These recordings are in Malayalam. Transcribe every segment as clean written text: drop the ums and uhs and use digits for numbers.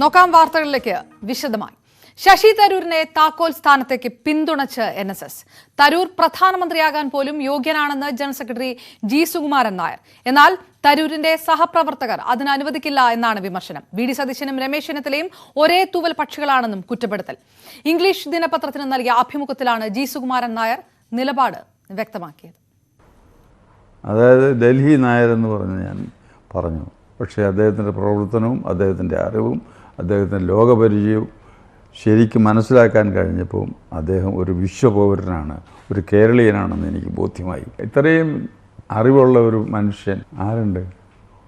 നോക്കാം വാർത്തകളിലേക്ക് വിശദമായി. ശശി തരൂരിനെ താക്കോൽ സ്ഥാനത്തേക്ക് പിന്തുണച്ച് NSS. തരൂർ പ്രധാനമന്ത്രിയാകാൻ പോലും യോഗ്യനാണെന്ന് general secretary G Sukumaran Nair. എന്നാൽ തരൂരിന്റെ സഹപ്രവർത്തകർ അതിന് അനുവദിക്കില്ല എന്നാണ് വിമർശനം. വി.ഡി. സതീശനും രമേശ് ചെന്നിത്തലയും ഒരേ തൂവൽ പക്ഷികളാണെന്നും കുറ്റപ്പെടുത്തൽ. ഇംഗ്ലീഷ് ദിനപത്രത്തിന് നൽകിയ അഭിമുഖത്തിലാണ് ജി സുകുമാരൻ നായർ നിലപാട് വ്യക്തമാക്കിയത്. അതായത് ഡൽഹി നായർ എന്ന് പറഞ്ഞ് ഞാൻ പറഞ്ഞു. പക്ഷേ അദ്ദേഹത്തിൻ്റെ പ്രവർത്തനവും അദ്ദേഹത്തിൻ്റെ അറിവും അദ്ദേഹത്തിൻ്റെ ലോകപരിചയവും ശരിക്കും മനസ്സിലാക്കാൻ കഴിഞ്ഞപ്പോൾ അദ്ദേഹം ഒരു വിശ്വപൗരനാണ്, ഒരു കേരളീയനാണെന്ന് എനിക്ക് ബോധ്യമായി. ഇത്രയും അറിവുള്ള ഒരു മനുഷ്യൻ ആരുണ്ട്?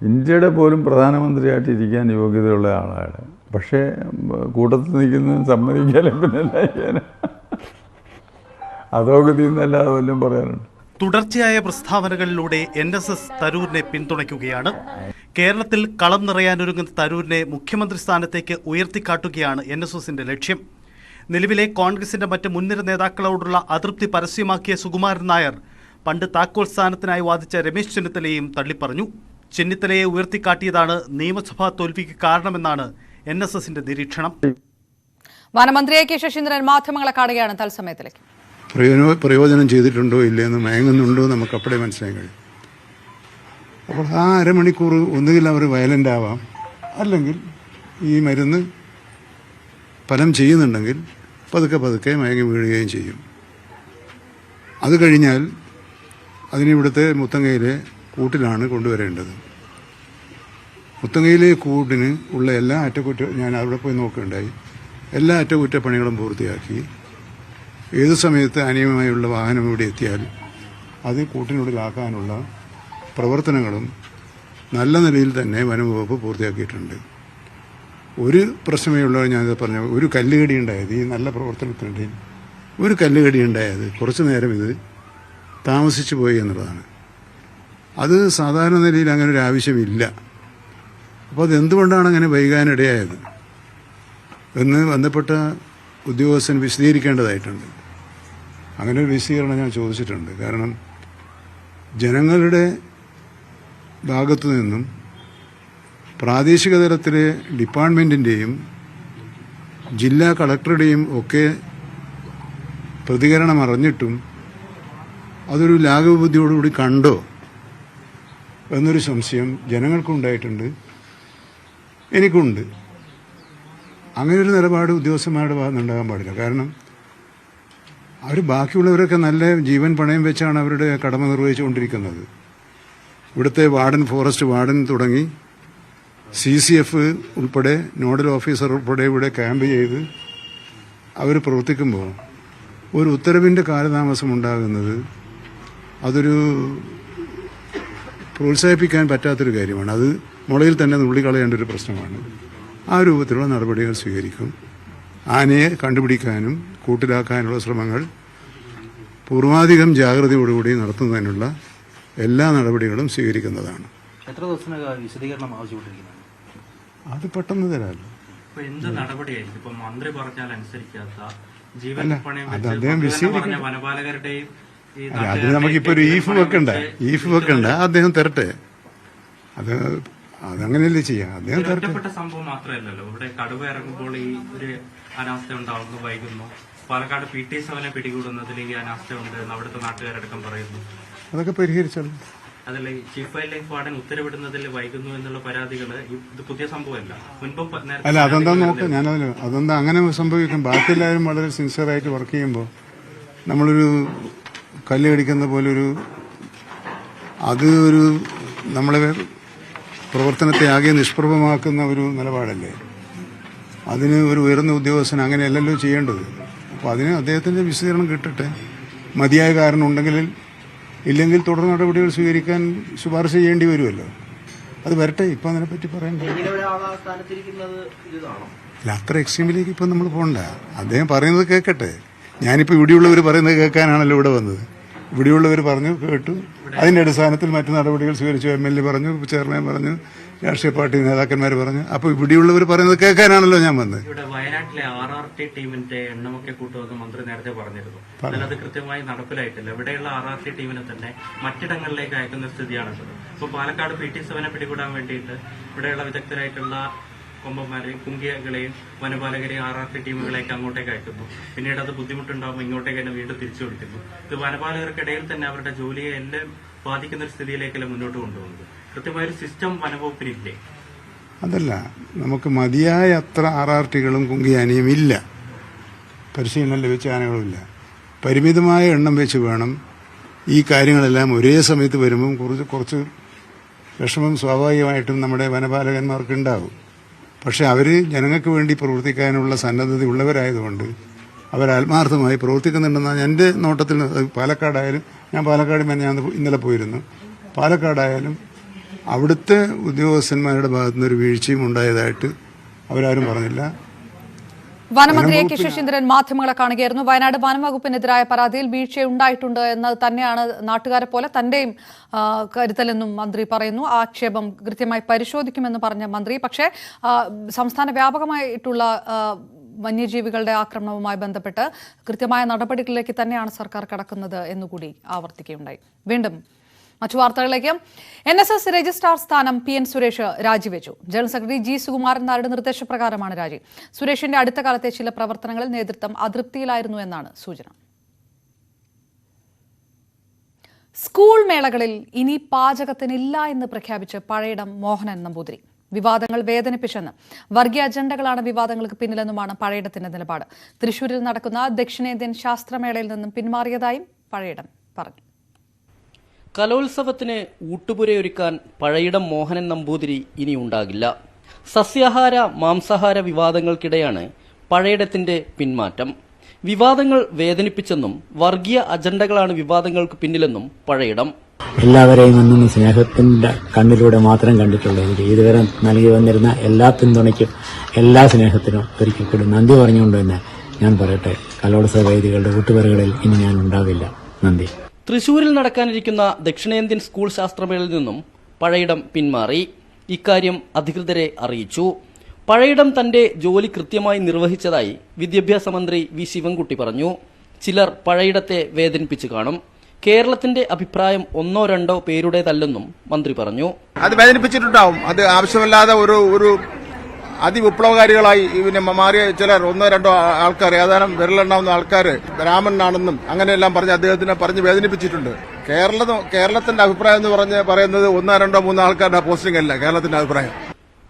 ഇന്ത്യയുടെ പോലും പ്രധാനമന്ത്രിയായിട്ട് ഇരിക്കാൻ യോഗ്യതയുള്ള ആളാണ്. പക്ഷേ കൂട്ടത്തിൽ നിൽക്കുന്നതിന് സമ്മതിക്കാനും പിന്നെ എന്താ ചെയ്യാൻ? അധോഗതി എന്നല്ലാതെ വല്ലതും പറയാനുണ്ട്. തുടർച്ചയായ പ്രസ്താവനകളിലൂടെ NSS തരൂരിനെ പിന്തുണയ്ക്കുകയാണ്. കേരളത്തിൽ കളം നിറയാനൊരുങ്ങുന്ന തരൂരിനെ മുഖ്യമന്ത്രി സ്ഥാനത്തേക്ക് ഉയർത്തിക്കാട്ടുകയാണ് NSSന്റെ ലക്ഷ്യം. നിലവിലെ കോൺഗ്രസിന്റെ മറ്റ് മുൻനിര നേതാക്കളോടുള്ള അതൃപ്തി പരസ്യമാക്കിയ സുകുമാരൻ നായർ പണ്ട് താക്കോൽ സ്ഥാനത്തിനായി വാദിച്ച രമേശ് ചെന്നിത്തലയെയും തള്ളിപ്പറഞ്ഞു. ചെന്നിത്തലയെ ഉയർത്തിക്കാട്ടിയതാണ് നിയമസഭാ തോൽവിക്ക് കാരണമെന്നാണ് NSSന്റെ നിരീക്ഷണം. വനമന്ത്രി A.K. ശശീന്ദ്രൻ മാധ്യമങ്ങളെ കാണുകയാണ് തത്സമയത്തിലേക്ക്. പ്രയോജനം ചെയ്തിട്ടുണ്ടോ ഇല്ലയെന്ന് മയങ്ങുന്നുണ്ടോ നമുക്ക് അപ്പോഴേ മനസ്സിലാക്കാൻ കഴിയും. അപ്പോൾ ആ അരമണിക്കൂർ ഒന്നുകിൽ അവർ വയലൻ്റ് ആവാം, അല്ലെങ്കിൽ ഈ മരുന്ന് ഫലം ചെയ്യുന്നുണ്ടെങ്കിൽ പതുക്കെ പതുക്കെ മയങ്ങി വീഴുകയും ചെയ്യും. അത് കഴിഞ്ഞാൽ അതിനിവിടുത്തെ മുത്തങ്ങയിലെ കൂട്ടിലാണ് കൊണ്ടുവരേണ്ടത്. മുത്തങ്ങയിലെ കൂട്ടിന് ഉള്ള എല്ലാ ഞാൻ അവിടെ പോയി നോക്കുകയുണ്ടായി. എല്ലാ അറ്റകുറ്റപ്പണികളും പൂർത്തിയാക്കി ഏതു സമയത്ത് അനിയമായുള്ള വാഹനം ഇവിടെ എത്തിയാൽ അത് കൂട്ടിനുള്ളിലാക്കാനുള്ള പ്രവർത്തനങ്ങളും നല്ല നിലയിൽ തന്നെ വനംവകുപ്പ് പൂർത്തിയാക്കിയിട്ടുണ്ട്. ഒരു പ്രശ്നമേ ഉള്ളൂ, ഞാനിത് പറഞ്ഞു, ഒരു കല്ലുകടി ഉണ്ടായത് ഈ നല്ല പ്രവർത്തനത്തിനിടയിൽ ഒരു കല്ലുകടി ഉണ്ടായത് കുറച്ചു നേരം ഇത് താമസിച്ചു പോയി എന്നുള്ളതാണ്. അത് സാധാരണ നിലയിൽ അങ്ങനെ ഒരു ആവശ്യമില്ല. അപ്പോൾ അതെന്തുകൊണ്ടാണ് അങ്ങനെ വൈകാനിടയായത് എന്ന് ബന്ധപ്പെട്ട ഉദ്യോഗസ്ഥൻ വിശദീകരിക്കേണ്ടതായിട്ടുണ്ട്. അങ്ങനെ ഒരു വിശദീകരണം ഞാൻ ചോദിച്ചിട്ടുണ്ട്. കാരണം ജനങ്ങളുടെ ഭാഗത്തു നിന്നും പ്രാദേശിക തലത്തിലെ ഡിപ്പാർട്ട്മെൻറ്റിൻ്റെയും ജില്ലാ കളക്ടറുടെയും ഒക്കെ പ്രതികരണം അറിഞ്ഞിട്ടും അതൊരു ലാഘവബുദ്ധിയോടുകൂടി കണ്ടോ എന്നൊരു സംശയം ജനങ്ങൾക്കുണ്ടായിട്ടുണ്ട്, എനിക്കുണ്ട്. അങ്ങനെ ഒരു നിലപാട് ഉദ്യോഗസ്ഥന്മാരുടെ ഭാഗത്ത് ഉണ്ടാകാൻ പാടില്ല. കാരണം അവർ ബാക്കിയുള്ളവരൊക്കെ നല്ല ജീവൻ പണയം വെച്ചാണ് അവരുടെ കടമ നിർവഹിച്ചുകൊണ്ടിരിക്കുന്നത്. ഇവിടുത്തെ വാർഡൻ, ഫോറസ്റ്റ് വാർഡൻ തുടങ്ങി CCF ഉൾപ്പെടെ നോഡൽ ഓഫീസർ ഉൾപ്പെടെ ഇവിടെ ക്യാമ്പ് ചെയ്ത് അവർ പ്രവർത്തിക്കുമ്പോൾ ഒരു ഉത്തരവിൻ്റെ കാലതാമസം ഉണ്ടാകുന്നത് അതൊരു പ്രോത്സാഹിപ്പിക്കാൻ പറ്റാത്തൊരു കാര്യമാണ്. അത് മുളയിൽ തന്നെ നുള്ളിക്കളയേണ്ട ഒരു പ്രശ്നമാണ്. ആ രൂപത്തിലുള്ള നടപടികൾ സ്വീകരിക്കും. ആനയെ കണ്ടുപിടിക്കാനും കൂട്ടിലാക്കാനുള്ള ശ്രമങ്ങൾ പൂർവാധികം ജാഗ്രതയോടുകൂടി നടത്തുന്നതിനുള്ള എല്ലാ നടപടികളും സ്വീകരിക്കുന്നതാണ്. എത്ര ദിവസത്തിനകം വിശദീകരണം ആവശ്യപ്പെട്ടിരിക്കുന്നത്? അത് പെട്ടെന്ന് തരാമല്ലോ. അത് അദ്ദേഹം വിശദീകരിക്കണം. അത് നമുക്കിപ്പോൾ ഒരു ഈഫ് വെക്കണ്ട, അദ്ദേഹം തരട്ടെ. അതങ്ങനെയല്ലേ ചെയ്യാം, അദ്ദേഹം തരട്ടെ. സംഭവം മാത്രമല്ലല്ലോ, ഇവിടെ കടുവ ഇറങ്ങുമ്പോൾ ഈ ഒരു അനാസ്ഥ ഉണ്ടാവുന്നു, വൈകുന്നു. പാലക്കാട് PT7 പിടികൂടുന്നതിൽ ഈ അനാസ്ഥ ഉണ്ട് അവിടുത്തെ നാട്ടുകാരടക്കം പറയുന്നു. അതൊക്കെ പരിഹരിച്ചല്ലോ. അതല്ല, ചീഫ് വൈൽഡ് ലൈഫ് വാർഡൻ ഉത്തരവിടുന്നതിൽ വൈകുന്നു എന്നുള്ള പരാതികൾ ഇത് പുതിയ സംഭവമല്ല, മുൻപും. അല്ല, അതെന്താ നോക്കാം, ഞാനതിന് അതെന്താ അങ്ങനെ സംഭവിക്കും. ബാക്കിയെല്ലാവരും വളരെ സിൻസിയറായിട്ട് വർക്ക് ചെയ്യുമ്പോൾ നമ്മളൊരു കല്ല് കടിക്കുന്ന പോലൊരു ഒരു നമ്മളെ പ്രവർത്തനത്തെ ആകെ നിഷ്പ്രഭമാക്കുന്ന ഒരു നിലപാടല്ലേ. അതിന് ഒരു ഉയർന്ന ഉദ്യോഗസ്ഥൻ അങ്ങനെയല്ലല്ലോ ചെയ്യേണ്ടത്. അപ്പോൾ അതിന് അദ്ദേഹത്തിൻ്റെ വിശദീകരണം കിട്ടട്ടെ. മതിയായ കാരണം ഉണ്ടെങ്കിൽ, ഇല്ലെങ്കിൽ തുടർ നടപടികൾ സ്വീകരിക്കാൻ ശുപാർശ ചെയ്യേണ്ടി വരുമല്ലോ. അത് വരട്ടെ, ഇപ്പം അതിനെപ്പറ്റി പറയാൻ അല്ല, അത്ര എക്സ്ട്രീമിലേക്ക് ഇപ്പം നമ്മൾ പോകണ്ട. അദ്ദേഹം പറയുന്നത് കേൾക്കട്ടെ. ഞാനിപ്പോൾ ഇവിടെയുള്ളവർ പറയുന്നത് കേൾക്കാനാണല്ലോ ഇവിടെ വന്നത്. ഇവിടെയുള്ളവർ പറഞ്ഞു, കേട്ടു. അതിൻ്റെ അടിസ്ഥാനത്തിൽ മറ്റു നടപടികൾ സ്വീകരിച്ചു. MLA പറഞ്ഞു, ചെയർമാൻ പറഞ്ഞു, രാഷ്ട്രീയ പാർട്ടി നേതാക്കന്മാർ പറഞ്ഞു. അപ്പോൾ ഇവിടെയുള്ളവർ പറയുന്നത് കേൾക്കാനാണല്ലോ ഞാൻ വന്നത്. ഇവിടെ വയനാട്ടിലെ RRT ടീമിന്റെ എണ്ണമൊക്കെ കൂട്ടുമെന്ന് മന്ത്രി നേരത്തെ പറഞ്ഞിരുന്നു. അത് കൃത്യമായി നടപ്പിലായിട്ടില്ല. ഇവിടെയുള്ള RRT ടീമിനെ തന്നെ മറ്റിടങ്ങളിലേക്ക് അയക്കുന്ന സ്ഥിതിയാണുള്ളത്. ഇപ്പോൾ പാലക്കാട് PT7 പിടികൂടാൻ വേണ്ടിയിട്ട് ഇവിടെയുള്ള വിദഗ്ധരായിട്ടുള്ള കൊമ്പന്മാരെയും കുങ്കികളെയും വനപാലകരെയും RRT ടീമുകളെയൊക്കെ അങ്ങോട്ടേക്ക് അയക്കുന്നു. പിന്നീട് അത് ബുദ്ധിമുട്ടുണ്ടാകുമ്പോൾ ഇങ്ങോട്ടേക്ക് തന്നെ വീണ്ടും തിരിച്ചു വിളിക്കുന്നു. ഇത് വനപാലകർക്കിടയിൽ തന്നെ അവരുടെ ജോലിയെ എല്ലാം ബാധിക്കുന്ന ഒരു സ്ഥിതിയിലേക്കല്ല മുന്നോട്ട് കൊണ്ടുപോകുന്നത്. കൃത്യമായൊരു സിസ്റ്റം വനവകുപ്പിനില്ലേ? അതല്ല, നമുക്ക് മതിയായ അത്ര RRTകളും കുങ്കിയാനയും ഇല്ല, പരിശീലനം ലഭിച്ച ആനകളുമില്ല. പരിമിതമായ എണ്ണം വെച്ച് വേണം ഈ കാര്യങ്ങളെല്ലാം ഒരേ സമയത്ത് വരുമ്പം കുറച്ച് വിഷമം സ്വാഭാവികമായിട്ടും നമ്മുടെ വനപാലകന്മാർക്ക് ഉണ്ടാകും. പക്ഷെ അവർ ജനങ്ങൾക്ക് വേണ്ടി പ്രവർത്തിക്കാനുള്ള സന്നദ്ധത ഉള്ളവരായതുകൊണ്ട് അവർ ആത്മാർത്ഥമായി പ്രവർത്തിക്കുന്നുണ്ടെന്നാണ് എൻ്റെ നോട്ടത്തിൽ. പാലക്കാടായാലും, ഞാൻ പാലക്കാട് ഞാൻ ഇന്നലെ പോയിരുന്നു, പാലക്കാടായാലും അവിടുത്തെ ഉദ്യോഗസ്ഥന്മാരുടെ ഭാഗത്തുനിന്ന് ഒരു വീഴ്ചയും ഉണ്ടായതായിട്ട് അവരാരും പറഞ്ഞില്ല. വനമന്ത്രി A.K. ശശീന്ദ്രൻ മാധ്യമങ്ങളെ കാണുകയായിരുന്നു. വയനാട് വനംവകുപ്പിനെതിരായ പരാതിയിൽ വീഴ്ചയുണ്ടായിട്ടുണ്ട് എന്ന് തന്നെയാണ് നാട്ടുകാരെ പോലെ തന്റെയും കരുതലെന്നും മന്ത്രി പറയുന്നു. ആക്ഷേപം കൃത്യമായി പരിശോധിക്കുമെന്ന് പറഞ്ഞ മന്ത്രി, പക്ഷേ സംസ്ഥാന വ്യാപകമായിട്ടുള്ള വന്യജീവികളുടെ ആക്രമണവുമായി ബന്ധപ്പെട്ട് കൃത്യമായ നടപടികളിലേക്ക് തന്നെയാണ് സർക്കാർ കടക്കുന്നത് എന്നുകൂടി ആവർത്തിക്കുകയുണ്ടായി. വീണ്ടും മറ്റു വാർത്തകളിലേക്ക്. NSS രജിസ്ട്രാർ സ്ഥാനം PN സുരേഷ് രാജിവെച്ചു. ജനറൽ സെക്രട്ടറി G സുകുമാരൻ നായരുടെ നിർദ്ദേശപ്രകാരമാണ് രാജി. സുരേഷിന്റെ അടുത്ത കാലത്തെ ചില പ്രവർത്തനങ്ങളിൽ നേതൃത്വം അതൃപ്തിയിലായിരുന്നു എന്നാണ് സൂചന. സ്കൂൾ മേളകളിൽ ഇനി പാചകത്തിനില്ല എന്ന് പ്രഖ്യാപിച്ച് പഴയിടം മോഹനൻ നമ്പൂതിരി. വിവാദങ്ങൾ വേദനിപ്പിച്ചെന്ന്, വർഗീയ അജണ്ടകളാണ് വിവാദങ്ങൾക്ക് പിന്നിലെന്നുമാണ് പഴയിടത്തിന്റെ നിലപാട്. തൃശൂരിൽ നടക്കുന്ന ദക്ഷിണേന്ത്യൻ ശാസ്ത്രമേളയിൽ നിന്നും പിന്മാറിയതായും പഴയിടം പറഞ്ഞു. കലോത്സവത്തിന് ഊട്ടുപുരയൊരുക്കാൻ പഴയിടം മോഹനൻ നമ്പൂതിരി ഇനി ഉണ്ടാകില്ല. സസ്യാഹാര മാംസാഹാര വിവാദങ്ങൾക്കിടെയാണ് പഴയിടത്തിന്റെ പിന്മാറ്റം. വിവാദങ്ങൾ വേദനിപ്പിച്ചെന്നും വർഗീയ അജണ്ടകളാണ് വിവാദങ്ങൾക്ക് പിന്നിലെന്നും പഴയിടം. എല്ലാവരെയും ഒന്നും സ്നേഹത്തിന്റെ കണ്ണിലൂടെ മാത്രം കണ്ടിട്ടുള്ളത്. ഇതുവരെ നൽകി വന്നിരുന്ന എല്ലാ പിന്തുണയ്ക്കും എല്ലാ സ്നേഹത്തിനും ഒരിക്കൽ കൂടി നന്ദി പറഞ്ഞുകൊണ്ട് തന്നെ ഞാൻ പറയട്ടെ, കലോത്സവ വേദികളുടെ ഊട്ടുപുരകളിൽ ഇനി ഞാൻ ഉണ്ടാവില്ല. നന്ദി. തൃശൂരിൽ നടക്കാനിരിക്കുന്ന ദക്ഷിണേന്ത്യൻ സ്കൂൾ ശാസ്ത്രമേളയിൽ നിന്നും പഴയിടം പിന്മാറി. ഇക്കാര്യം അധികൃതരെ അറിയിച്ചു. പഴയിടം തന്റെ ജോലി കൃത്യമായി നിർവഹിച്ചതായി വിദ്യാഭ്യാസ മന്ത്രി V ശിവൻകുട്ടി പറഞ്ഞു. ചിലർ പഴയിടത്തെ വേദനിപ്പിച്ചു കാണും. കേരളത്തിന്റെ അഭിപ്രായം ഒന്നോ രണ്ടോ പേരുടേതല്ലെന്നും മന്ത്രി പറഞ്ഞു. അത് വേദനിപ്പിച്ചിട്ടുണ്ടാവും. അത് ആവശ്യമില്ലാതെ ഒരു അതിവിപ്ലവകാരികളായി പിന്നെ മാറിയ ചിലർ ഒന്നോ രണ്ടോ ആൾക്കാർ, ഏതാനും വിരലെണ്ണാവുന്ന ആൾക്കാർ രാമനാണെന്നും അങ്ങനെയെല്ലാം പറഞ്ഞ് അദ്ദേഹത്തിനെ പറഞ്ഞ് വേദനിപ്പിച്ചിട്ടുണ്ട്. കേരളത്തിന്റെ അഭിപ്രായം എന്ന് പറയുന്നത് ഒന്നോ രണ്ടോ മൂന്നോ ആൾക്കാരുടെ പോസ്റ്റിംഗ് അല്ല കേരളത്തിന്റെ അഭിപ്രായം.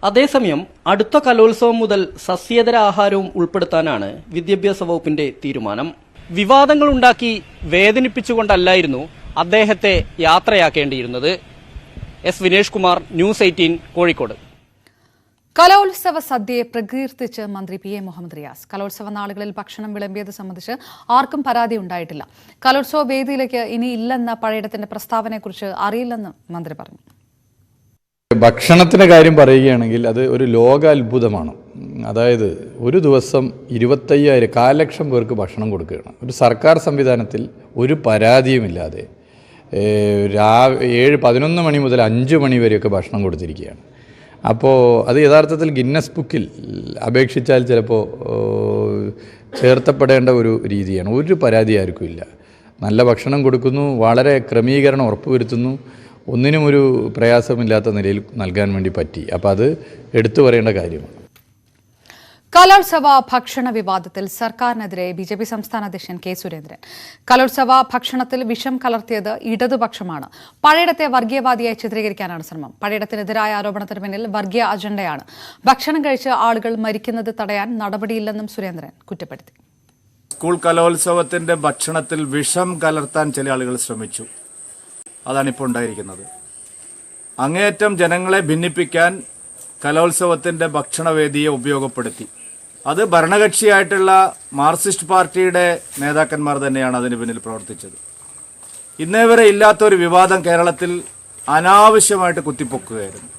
അതേസമയം അടുത്ത കലോത്സവം മുതൽ സസ്യേതര ആഹാരവും ഉൾപ്പെടുത്താനാണ് വിദ്യാഭ്യാസ വകുപ്പിന്റെ തീരുമാനം. വിവാദങ്ങളുണ്ടാക്കി വേദനിപ്പിച്ചുകൊണ്ടല്ലായിരുന്നു അദ്ദേഹത്തെ യാത്രയാക്കേണ്ടിയിരുന്നത്. S Vinesh Kumar, News 18, Kozhikode. കലോത്സവ സദ്യയെ പ്രകീർത്തിച്ച് മന്ത്രി PA മുഹമ്മദ് റിയാസ്. കലോത്സവ നാളുകളിൽ ഭക്ഷണം വിളമ്പിയത് സംബന്ധിച്ച് ആർക്കും പരാതി ഉണ്ടായിട്ടില്ല. കലോത്സവ വേദിയിലേക്ക് ഇനി ഇല്ലെന്ന പഴയിടത്തിന്റെ പ്രസ്താവനയെക്കുറിച്ച് അറിയില്ലെന്ന് മന്ത്രി പറഞ്ഞു. ഭക്ഷണത്തിൻ്റെ കാര്യം പറയുകയാണെങ്കിൽ അത് ഒരു ലോക അത്ഭുതമാണ്. അതായത് ഒരു ദിവസം 25,000 കാലക്ഷം പേർക്ക് ഭക്ഷണം കൊടുക്കുകയാണ്. ഒരു സർക്കാർ സംവിധാനത്തിൽ ഒരു പരാതിയുമില്ലാതെ 11 മണി മുതൽ 5 മണി വരെയൊക്കെ ഭക്ഷണം കൊടുത്തിരിക്കുകയാണ്. അപ്പോൾ അത് യഥാർത്ഥത്തിൽ ഗിന്നസ് ബുക്കിൽ അപേക്ഷിച്ചാൽ ചിലപ്പോൾ ചേർത്തപ്പെടേണ്ട ഒരു രീതിയാണ്. ഒരു പരാതി ആർക്കും ഇല്ല. നല്ല ഭക്ഷണം കൊടുക്കുന്നു, വളരെ ക്രമീകരണം ഉറപ്പുവരുത്തുന്നു, ഒന്നിനും ഒരു പ്രയാസമില്ലാത്ത നിലയിൽ നൽകാൻ വേണ്ടി പറ്റി. അപ്പോൾ അത് എടുത്തു പറയേണ്ട കാര്യമാണ്. കലോത്സവ ഭക്ഷണ വിവാദത്തിൽ സർക്കാരിനെതിരെ BJP സംസ്ഥാന അധ്യക്ഷൻ K. സുരേന്ദ്രൻ. കലോത്സവ ഭക്ഷണത്തിൽ വിഷം കലർത്തിയത് ഇടതുപക്ഷമാണ്. പഴയിടത്തെ വർഗീയവാദിയായി ചിത്രീകരിക്കാനാണ് ശ്രമം. പഴയിടത്തിനെതിരായ ആരോപണത്തിന് പിന്നിൽ വർഗീയ അജണ്ടയാണ്. ഭക്ഷണം കഴിച്ച് ആളുകൾ മരിക്കുന്നത് തടയാൻ നടപടിയില്ലെന്നും സുരേന്ദ്രൻ കുറ്റപ്പെടുത്തി. സ്കൂൾ കലോത്സവത്തിന്റെ ഭക്ഷണത്തിൽ വിഷം കലർത്താൻ ചില ആളുകൾ ശ്രമിച്ചു. അതാണിപ്പോൾ ഉണ്ടായിരിക്കുന്നത്. അങ്ങേയറ്റം ജനങ്ങളെ ഭിന്നിപ്പിക്കാൻ കലോത്സവത്തിന്റെ ഭക്ഷണവേദിയെ ഉപയോഗപ്പെടുത്തി. അത് ഭരണകക്ഷിയായിട്ടുള്ള മാർക്സിസ്റ്റ് പാർട്ടിയുടെ നേതാക്കന്മാർ തന്നെയാണ് അതിന് പിന്നിൽ പ്രവർത്തിച്ചത്. ഇന്നേ വരെ ഇല്ലാത്തൊരു വിവാദം കേരളത്തിൽ അനാവശ്യമായിട്ട് കുത്തിപ്പൊക്കുകയായിരുന്നു.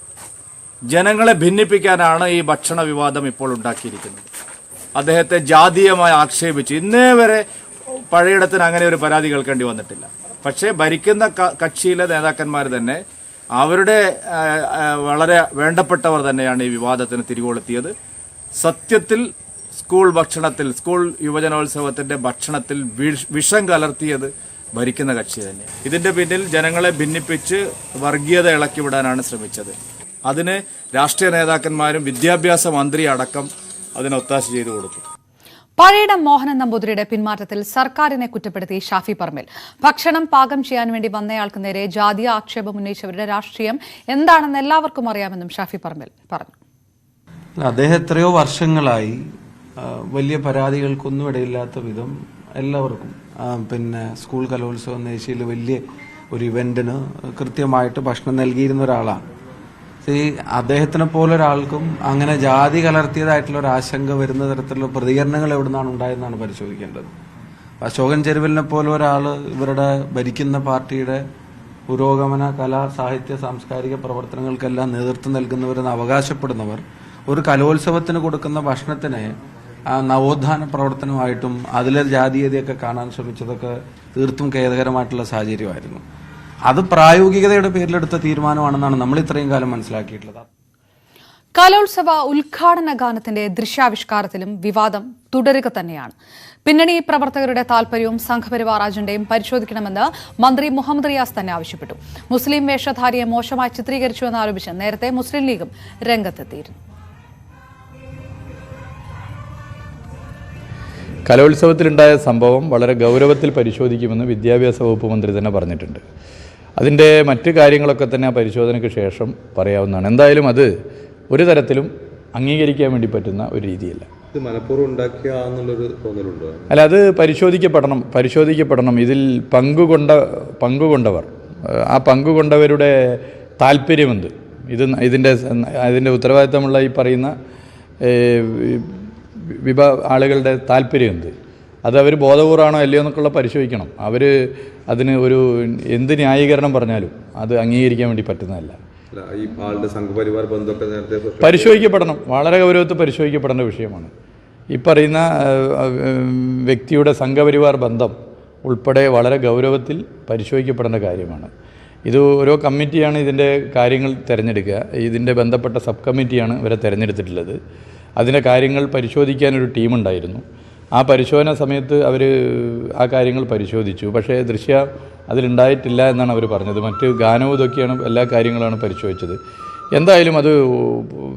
ജനങ്ങളെ ഭിന്നിപ്പിക്കാനാണ് ഈ ഭക്ഷണ വിവാദം ഇപ്പോൾ ഉണ്ടാക്കിയിരിക്കുന്നത്. അദ്ദേഹത്തെ ജാതീയമായി ആക്ഷേപിച്ചു. ഇന്നേ വരെ പഴയിടത്തിന് അങ്ങനെ ഒരു പരാതി കേൾക്കേണ്ടി വന്നിട്ടില്ല. പക്ഷേ ഭരിക്കുന്ന കക്ഷിയിലെ നേതാക്കന്മാർ തന്നെ, അവരുടെ വളരെ വേണ്ടപ്പെട്ടവർ തന്നെയാണ് ഈ വിവാദത്തിന് തിരികൊളുത്തിയത്. സത്യത്തിൽ സ്കൂൾ ഭക്ഷണത്തിൽ, സ്കൂൾ യുവജനോത്സവത്തിന്റെ ഭക്ഷണത്തിൽ വിഷം കലർത്തിയത് ഭരിക്കുന്ന കക്ഷി തന്നെ. ഇതിന്റെ പിന്നിൽ ജനങ്ങളെ ഭിന്നിപ്പിച്ച് വർഗീയത ഇളക്കിവിടാനാണ് ശ്രമിച്ചത്. അതിന് രാഷ്ട്രീയ നേതാക്കന്മാരും വിദ്യാഭ്യാസ മന്ത്രി അടക്കം അതിന് ഒത്താശ ചെയ്തു കൊടുത്തു. പഴയിടം മോഹനൻ നമ്പൂതിരിയുടെ പിന്മാറ്റത്തിൽ സർക്കാരിനെ കുറ്റപ്പെടുത്തി ഷാഫി പറമ്പിൽ. ഭക്ഷണം പാകം ചെയ്യാൻ വേണ്ടി വന്നയാൾക്ക് നേരെ ജാതീയ ആക്ഷേപം ഉന്നയിച്ചവരുടെ രാഷ്ട്രീയം എന്താണെന്ന് എല്ലാവർക്കും അറിയാമെന്നും ഷാഫി പറമ്പിൽ പറഞ്ഞു. അദ്ദേഹം എത്രയോ വർഷങ്ങളായി വലിയ പരാതികൾക്കൊന്നും ഇടയില്ലാത്ത വിധം എല്ലാവർക്കും സ്കൂൾ കലോത്സവം ദേശീയയിൽ വലിയ ഒരു ഇവന്റിന് കൃത്യമായിട്ട് ഭക്ഷണം നൽകിയിരുന്ന ഒരാളാണ്. അദ്ദേഹത്തിനെ പോലെ ഒരാൾക്കും അങ്ങനെ ജാതി കലർത്തിയതായിട്ടുള്ള ഒരു ആശങ്ക വരുന്ന തരത്തിലുള്ള പ്രതികരണങ്ങൾ എവിടെ നിന്നാണ് ഉണ്ടായതെന്നാണ് പരിശോധിക്കേണ്ടത്. അശോകൻ ചെരുവിലിനെ പോലെ ഒരാൾ ഇവരുടെ ഭരിക്കുന്ന പാർട്ടിയുടെ പുരോഗമന കലാ സാഹിത്യ സാംസ്കാരിക പ്രവർത്തനങ്ങൾക്കെല്ലാം നേതൃത്വം നൽകുന്നവരെന്ന് അവകാശപ്പെടുന്നവർ ഒരു കലോത്സവത്തിന് കൊടുക്കുന്ന ഭക്ഷണത്തിനെ നവോത്ഥാന പ്രവർത്തനമായിട്ടും അതിലെ ജാതീയതയൊക്കെ കാണാൻ ശ്രമിച്ചതൊക്കെ തീർത്തും ഖേദകരമായിട്ടുള്ള സാഹചര്യമായിരുന്നു. അത് പ്രായോഗികതയുടെ പേരിലെടുത്ത തീരുമാനമാണെന്നാണ് നമ്മൾ ഇത്രയും കാലം മനസ്സിലാക്കിയിട്ടുള്ളത്. കലോത്സവ ഉദ്ഘാടന ഗാനത്തിന്റെ ദൃശ്യാവിഷ്കാരത്തിലും വിവാദം തുടരുക തന്നെയാണ്. പിന്നണി പ്രവർത്തകരുടെ താൽപര്യവും സംഘപരിവാർ അജണ്ടയും പരിശോധിക്കണമെന്ന് മന്ത്രി മുഹമ്മദ് റിയാസ് തന്നെ ആവശ്യപ്പെട്ടു. മുസ്ലിം വേഷധാരിയെ മോശമായി ചിത്രീകരിച്ചുവെന്നാരോപിച്ച് നേരത്തെ മുസ്ലിം ലീഗും രംഗത്തെത്തിയിരുന്നു. കലോത്സവത്തിലുണ്ടായ സംഭവം വളരെ ഗൗരവത്തിൽ പരിശോധിക്കുമെന്ന് വിദ്യാഭ്യാസ വകുപ്പ് മന്ത്രി തന്നെ പറഞ്ഞിട്ടുണ്ട്. അതിൻ്റെ മറ്റ് കാര്യങ്ങളൊക്കെ തന്നെ ആ പരിശോധനയ്ക്ക് ശേഷം പറയാവുന്നതാണ്. എന്തായാലും അത് ഒരു തരത്തിലും അംഗീകരിക്കാൻ വേണ്ടി പറ്റുന്ന ഒരു രീതിയല്ല. അല്ല, അത് പരിശോധിക്കപ്പെടണം. ഇതിൽ പങ്കുകൊണ്ടവർ ആ പങ്കുകൊണ്ടവരുടെ താല്പര്യമെന്ത്, ഇതിൻ്റെ ഉത്തരവാദിത്തമുള്ള ഈ പറയുന്ന ആളുകളുടെ താല്പര്യം എന്ത്, അത് അവർ ബോധപൂർവമാണോ അല്ലയോ എന്നൊക്കെയുള്ള പരിശോധിക്കണം. അവർ അതിന് ഒരു എന്ത് ന്യായീകരണം പറഞ്ഞാലും അത് അംഗീകരിക്കാൻ വേണ്ടി പറ്റുന്നതല്ല. പരിശോധിക്കപ്പെടണം, വളരെ ഗൗരവത്തിൽ പരിശോധിക്കപ്പെടേണ്ട വിഷയമാണ്. ഈ പറയുന്ന വ്യക്തിയുടെ സംഘപരിവാർ ബന്ധം ഉൾപ്പെടെ വളരെ ഗൗരവത്തിൽ പരിശോധിക്കപ്പെടേണ്ട കാര്യമാണ്. ഇത് ഓരോ കമ്മിറ്റിയാണ് ഇതിൻ്റെ കാര്യങ്ങൾ തിരഞ്ഞെടുക്കുക. ഇതിൻ്റെ ബന്ധപ്പെട്ട സബ് കമ്മിറ്റിയാണ് ഇവരെ തിരഞ്ഞെടുത്തിട്ടുള്ളത്. അതിൻ്റെ കാര്യങ്ങൾ പരിശോധിക്കാനൊരു ടീമുണ്ടായിരുന്നു. ആ പരിശോധന സമയത്ത് അവർ ആ കാര്യങ്ങൾ പരിശോധിച്ചു. പക്ഷേ ദൃശ്യം അതിലുണ്ടായിട്ടില്ല എന്നാണ് അവർ പറഞ്ഞത്. മറ്റ് ഗാനവും ഇതൊക്കെയാണ് എല്ലാ കാര്യങ്ങളാണ് പരിശോധിച്ചത്. എന്തായാലും അത്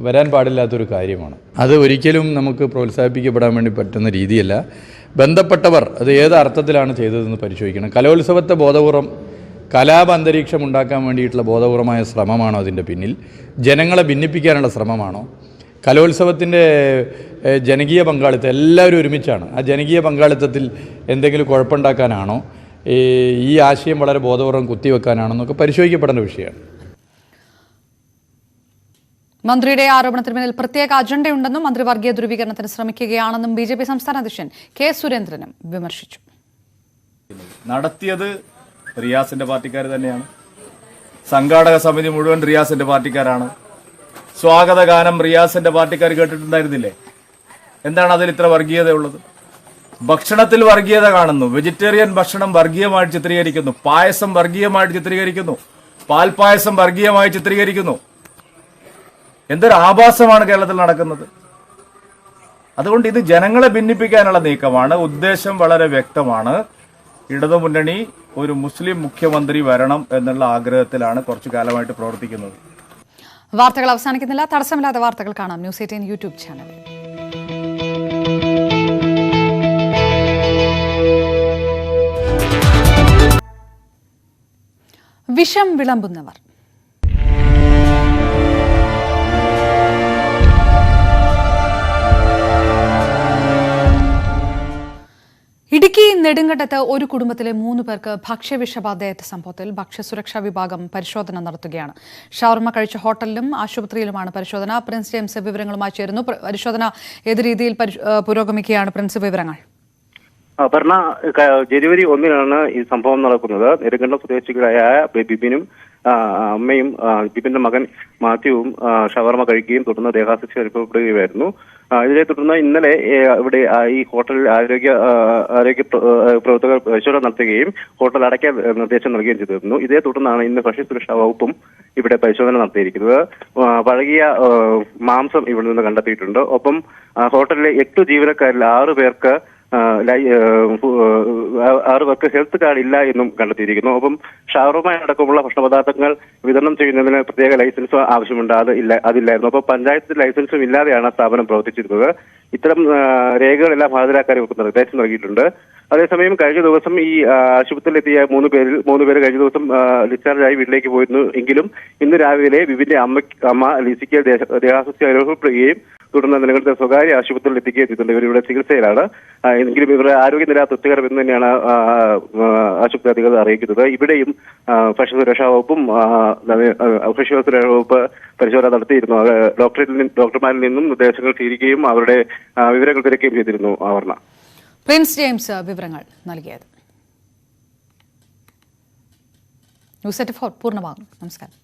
വരാൻ പാടില്ലാത്തൊരു കാര്യമാണ്. അത് ഒരിക്കലും നമുക്ക് പ്രോത്സാഹിപ്പിക്കപ്പെടാൻ വേണ്ടി പറ്റുന്ന രീതിയല്ല. ബന്ധപ്പെട്ടവർ അത് ഏത് അർത്ഥത്തിലാണ് ചെയ്തതെന്ന് പരിശോധിക്കണം. കലോത്സവത്തെ ബോധപൂർവം കലാപ അന്തരീക്ഷം ഉണ്ടാക്കാൻ വേണ്ടിയിട്ടുള്ള ബോധപൂർവമായ ശ്രമമാണോ അതിൻ്റെ പിന്നിൽ? ജനങ്ങളെ ഭിന്നിപ്പിക്കാനുള്ള ശ്രമമാണോ? കലോത്സവത്തിൻ്റെ ജനകീയ പങ്കാളിത്തം എല്ലാവരും ഒരുമിച്ചാണ്. ആ ജനകീയ പങ്കാളിത്തത്തിൽ എന്തെങ്കിലും കുഴപ്പമുണ്ടാക്കാനാണോ, ഈ ആശയം വളരെ ബോധപൂർവം കുത്തിവെക്കാനാണോ എന്നൊക്കെ പരിശോധിക്കപ്പെടേണ്ട വിഷയമാണ്. മന്ത്രിയുടെ ആരോപണത്തിന് പിന്നിൽ പ്രത്യേക അജണ്ടയുണ്ടെന്നും മന്ത്രി വർഗീയ ധ്രുവീകരണത്തിന് ശ്രമിക്കുകയാണെന്നും BJP സംസ്ഥാന അധ്യക്ഷൻ K. സുരേന്ദ്രനും വിമർശിച്ചു. നടത്തിയത് റിയാസിന്റെ പാർട്ടിക്കാർ തന്നെയാണ്. സംഘാടക സമിതി മുഴുവൻ റിയാസിന്റെ പാർട്ടിക്കാരാണ്. സ്വാഗത ഗാനം റിയാസിന്റെ പാർട്ടിക്കാർ കേട്ടിട്ടുണ്ടായിരുന്നില്ലേ? എന്താണ് അതിൽ ഇത്ര വർഗീയതയുള്ളത്? ഭക്ഷണത്തിൽ വർഗീയത കാണുന്നു. വെജിറ്റേറിയൻ ഭക്ഷണം വർഗീയമായിട്ട് ചിത്രീകരിക്കുന്നു. പായസം വർഗീയമായിട്ട് ചിത്രീകരിക്കുന്നു. പാൽപായസം വർഗീയമായി ചിത്രീകരിക്കുന്നു. എന്തൊരു ആഭാസമാണ് കേരളത്തിൽ നടക്കുന്നത്. അതുകൊണ്ട് ഇത് ജനങ്ങളെ ഭിന്നിപ്പിക്കാനുള്ള നീക്കമാണ്. ഉദ്ദേശം വളരെ വ്യക്തമാണ്. ഇടതുമുന്നണി ഒരു മുസ്ലിം മുഖ്യമന്ത്രി വരണം എന്നുള്ള ആഗ്രഹത്തിലാണ് കുറച്ചു കാലമായിട്ട് പ്രവർത്തിക്കുന്നത്. വാർത്തകൾ അവസാനിക്കുന്നില്ല. തടസ്സമില്ലാത്ത വാർത്തകൾ കാണാം ന്യൂസ് 18 യൂട്യൂബ് ചാനലിൽ. വിഷം വിളമ്പുന്നവർ. ഇടുക്കി നെടുങ്കണ്ടത്ത് ഒരു കുടുംബത്തിലെ 3 പേർക്ക് ഭക്ഷ്യവിഷബാധയേറ്റ സംഭവത്തിൽ ഭക്ഷ്യസുരക്ഷാ വിഭാഗം പരിശോധന നടത്തുകയാണ്. ഷവർമ കഴിച്ച ഹോട്ടലിലും ആശുപത്രിയിലുമാണ് പരിശോധന. പ്രിൻസ് ജെയിംസ് വിവരങ്ങളുമായി ചേരുന്നു. പരിശോധന ഏത് രീതിയിൽ പുരോഗമിക്കുകയാണ്? പ്രിൻസ്, വിവരങ്ങൾ. ജനുവരി 1 ഈ സംഭവം നടക്കുന്നത്. നെടുങ്കണ്ടം സ്വദേശികളായ ബിബിനും അമ്മയും ബിബിന്റെ മകൻ മാത്യുവും ഷവർമ കഴിക്കുകയും തുടർന്ന് ദേഹാസ്വസ്ഥ അനുഭവപ്പെടുകയായിരുന്നു. ഇതിനെ തുടർന്ന് ഇന്നലെ ഇവിടെ ഈ ഹോട്ടലിൽ ആരോഗ്യ പ്രവർത്തകർ പരിശോധന നടത്തുകയും ഹോട്ടൽ അടയ്ക്കാൻ നിർദ്ദേശം നൽകുകയും ചെയ്തിരുന്നു. ഇതേ തുടർന്നാണ് ഇന്ന് ഭക്ഷ്യസുരക്ഷാ വകുപ്പും ഇവിടെ പരിശോധന നടത്തിയിരിക്കുന്നത്. പഴകിയ മാംസം ഇവിടെ നിന്ന് കണ്ടെത്തിയിട്ടുണ്ട്. ഒപ്പം ഹോട്ടലിലെ 8 ജീവനക്കാരിൽ 6 പേർക്ക് പേർക്ക് ഹെൽത്ത് കാർഡ് ഇല്ല എന്നും കണ്ടെത്തിയിരിക്കുന്നു. ഒപ്പം ഷവർമ അടക്കമുള്ള ഭക്ഷണപദാർത്ഥങ്ങൾ വിതരണം ചെയ്യുന്നതിന് പ്രത്യേക ലൈസൻസ് ആവശ്യമുണ്ട്, അതില്ലായിരുന്നു. അപ്പോൾ പഞ്ചായത്ത് ലൈസൻസും ഇല്ലാതെയാണ് സ്ഥാപനം പ്രവർത്തിച്ചിരുന്നത്. ഇത്തരം രേഖകളെല്ലാം ഹാജരാക്കാൻ ഇവർക്ക് നിർദ്ദേശം നൽകിയിട്ടുണ്ട്. അതേസമയം കഴിഞ്ഞ ദിവസം ഈ ആശുപത്രിയിലെത്തിയ മൂന്ന് പേര് കഴിഞ്ഞ ദിവസം ഡിസ്ചാർജായി വീട്ടിലേക്ക് പോയിരുന്നു. എങ്കിലും ഇന്ന് രാവിലെ ബിബിന്റെ അമ്മ ലിസിക്ക് ദേഹാസ്വസ്ഥ അനുഭവപ്പെടുകയും തുടർന്ന് നിലവിലത്തെ സ്വകാര്യ ആശുപത്രിയിൽ എത്തിക്കുകയും ചെയ്തിട്ടുണ്ട്. ഇവരിവിടെ ചികിത്സയിലാണ്. എങ്കിലും ഇവരുടെ ആരോഗ്യനില തൃപ്തികരമെന്ന് തന്നെയാണ് ആശുപത്രി അധികൃതർ അറിയിക്കുന്നത്. ഇവിടെയും ഭക്ഷ്യസുരക്ഷാ വകുപ്പും ഭക്ഷ്യസുരക്ഷാ വകുപ്പ് പരിശോധന നടത്തിയിരുന്നു. ഡോക്ടർമാരിൽ നിന്നും നിർദ്ദേശങ്ങൾ സ്വീകരിക്കുകയും അവരുടെ വിവരങ്ങൾ തിരക്കുകയും ചെയ്തിരുന്നു. ആവർണ പ്രിൻസ് ജെയിംസ് വിവരങ്ങൾ നൽകിയത്. ന്യൂസ് 24 പൂർണ്ണമാകും. നമസ്കാരം.